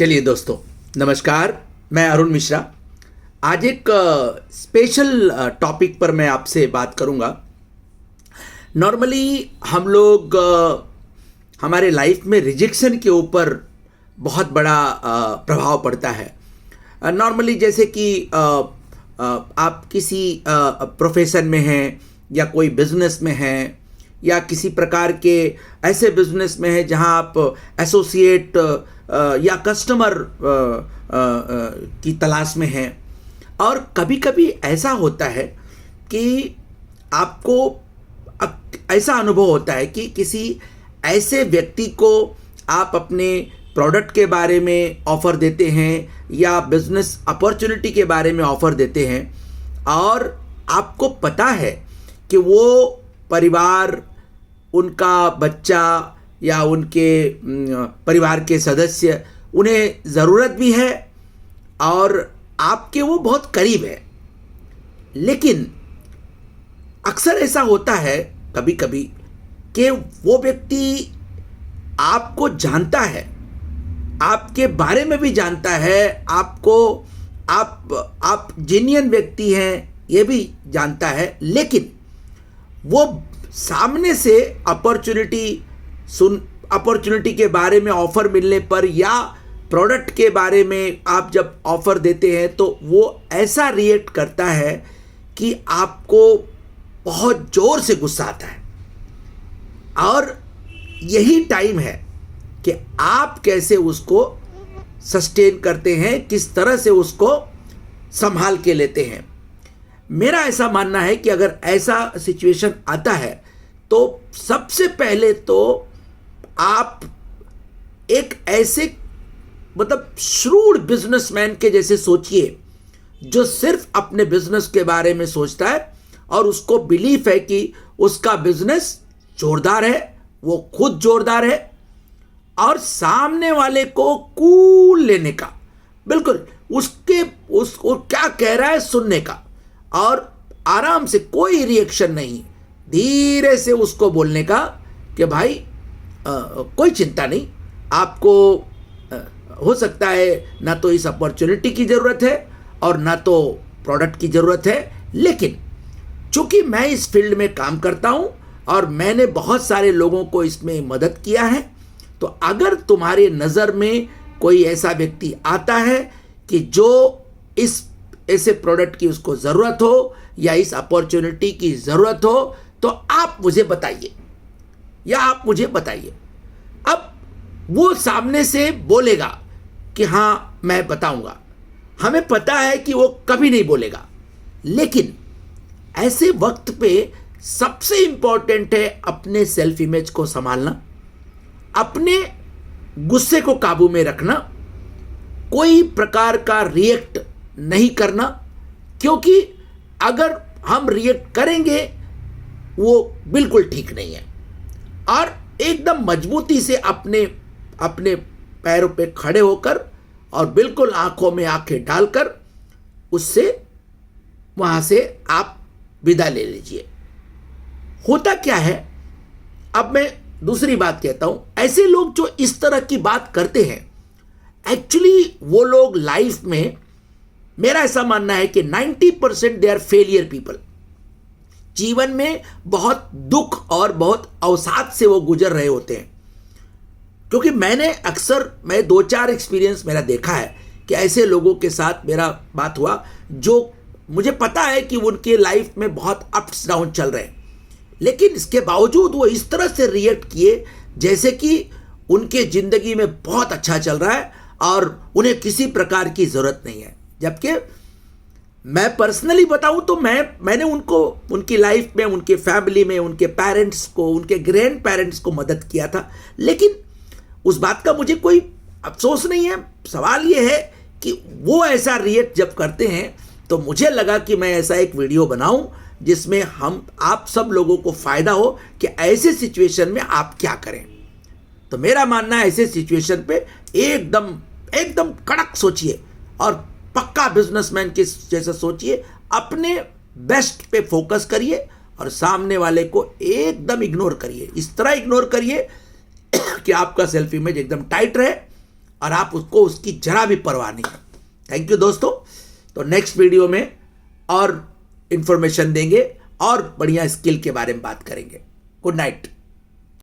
चलिए दोस्तों, नमस्कार। मैं अरुण मिश्रा। आज एक स्पेशल टॉपिक पर मैं आपसे बात करूंगा। नॉर्मली हम लोग हमारे लाइफ में रिजेक्शन के ऊपर बहुत बड़ा प्रभाव पड़ता है। नॉर्मली जैसे कि आप किसी प्रोफेशन में हैं या कोई बिजनेस में हैं या किसी प्रकार के ऐसे बिजनेस में है जहां आप एसोसिएट या कस्टमर की तलाश में हैं, और कभी कभी ऐसा होता है कि आपको ऐसा अनुभव होता है कि किसी ऐसे व्यक्ति को आप अपने प्रोडक्ट के बारे में ऑफ़र देते हैं या बिजनेस अपॉर्चुनिटी के बारे में ऑफ़र देते हैं, और आपको पता है कि वो परिवार, उनका बच्चा या उनके परिवार के सदस्य, उन्हें ज़रूरत भी है और आपके वो बहुत करीब है। लेकिन अक्सर ऐसा होता है कभी कभी कि वो व्यक्ति आपको जानता है, आपके बारे में भी जानता है, आप जेन्युइन व्यक्ति हैं ये भी जानता है, लेकिन वो सामने से अपॉर्चुनिटी के बारे में ऑफ़र मिलने पर या प्रोडक्ट के बारे में आप जब ऑफ़र देते हैं तो वो ऐसा रिएक्ट करता है कि आपको बहुत ज़ोर से गुस्सा आता है। और यही टाइम है कि आप कैसे उसको सस्टेन करते हैं, किस तरह से उसको संभाल के लेते हैं। मेरा ऐसा मानना है कि अगर ऐसा सिचुएशन आता है तो सबसे पहले तो आप एक ऐसे श्रूड बिजनेसमैन के जैसे सोचिए, जो सिर्फ अपने बिजनेस के बारे में सोचता है और उसको बिलीफ है कि उसका बिजनेस जोरदार है, वो खुद जोरदार है, और सामने वाले को कूल लेने का, बिल्कुल उसको क्या कह रहा है सुनने का, और आराम से कोई रिएक्शन नहीं, धीरे से उसको बोलने का कि भाई कोई चिंता नहीं, आपको हो सकता है ना तो इस अपॉर्चुनिटी की ज़रूरत है और ना तो प्रोडक्ट की ज़रूरत है, लेकिन चूंकि मैं इस फील्ड में काम करता हूं और मैंने बहुत सारे लोगों को इसमें मदद किया है, तो अगर तुम्हारे नज़र में कोई ऐसा व्यक्ति आता है कि जो इस ऐसे प्रोडक्ट की उसको ज़रूरत हो या इस अपॉर्चुनिटी की ज़रूरत हो, तो आप मुझे बताइए या आप मुझे बताइए। अब वो सामने से बोलेगा कि हाँ मैं बताऊंगा, हमें पता है कि वो कभी नहीं बोलेगा, लेकिन ऐसे वक्त पे सबसे इंपॉर्टेंट है अपने सेल्फ इमेज को संभालना, अपने गुस्से को काबू में रखना, कोई प्रकार का रिएक्ट नहीं करना, क्योंकि अगर हम रिएक्ट करेंगे वो बिल्कुल ठीक नहीं है। और एकदम मजबूती से अपने पैरों पे खड़े होकर और बिल्कुल आंखों में आंखें डालकर उससे वहां से आप विदा ले लीजिए। होता क्या है, अब मैं दूसरी बात कहता हूं, ऐसे लोग जो इस तरह की बात करते हैं, एक्चुअली वो लोग लाइफ में, मेरा ऐसा मानना है कि 90% दे आर फेलियर पीपल। जीवन में बहुत दुख और बहुत अवसाद से वो गुजर रहे होते हैं, क्योंकि मैं 2-4 एक्सपीरियंस मेरा देखा है कि ऐसे लोगों के साथ मेरा बात हुआ जो मुझे पता है कि उनके लाइफ में बहुत अप्स डाउन चल रहे हैं, लेकिन इसके बावजूद वो इस तरह से रिएक्ट किए जैसे कि उनके ज़िंदगी में बहुत अच्छा चल रहा है और उन्हें किसी प्रकार की ज़रूरत नहीं है। जबकि मैं पर्सनली बताऊं तो मैंने उनको उनकी लाइफ में, उनके फैमिली में, उनके पेरेंट्स को, उनके ग्रैंड पेरेंट्स को मदद किया था, लेकिन उस बात का मुझे कोई अफसोस नहीं है। सवाल ये है कि वो ऐसा रिएक्ट जब करते हैं तो मुझे लगा कि मैं ऐसा एक वीडियो बनाऊं जिसमें आप सब लोगों को फ़ायदा हो कि ऐसे सिचुएशन में आप क्या करें। तो मेरा मानना है ऐसे सिचुएशन पे एकदम कड़क सोचिए और पक्का बिजनेसमैन के जैसा सोचिए, अपने बेस्ट पे फोकस करिए और सामने वाले को एकदम इग्नोर करिए। इस तरह इग्नोर करिए कि आपका सेल्फ इमेज एकदम टाइट रहे और आप उसको उसकी जरा भी परवाह नहीं। थैंक यू दोस्तों। तो नेक्स्ट वीडियो में और इंफॉर्मेशन देंगे और बढ़िया स्किल के बारे में बात करेंगे। Good night.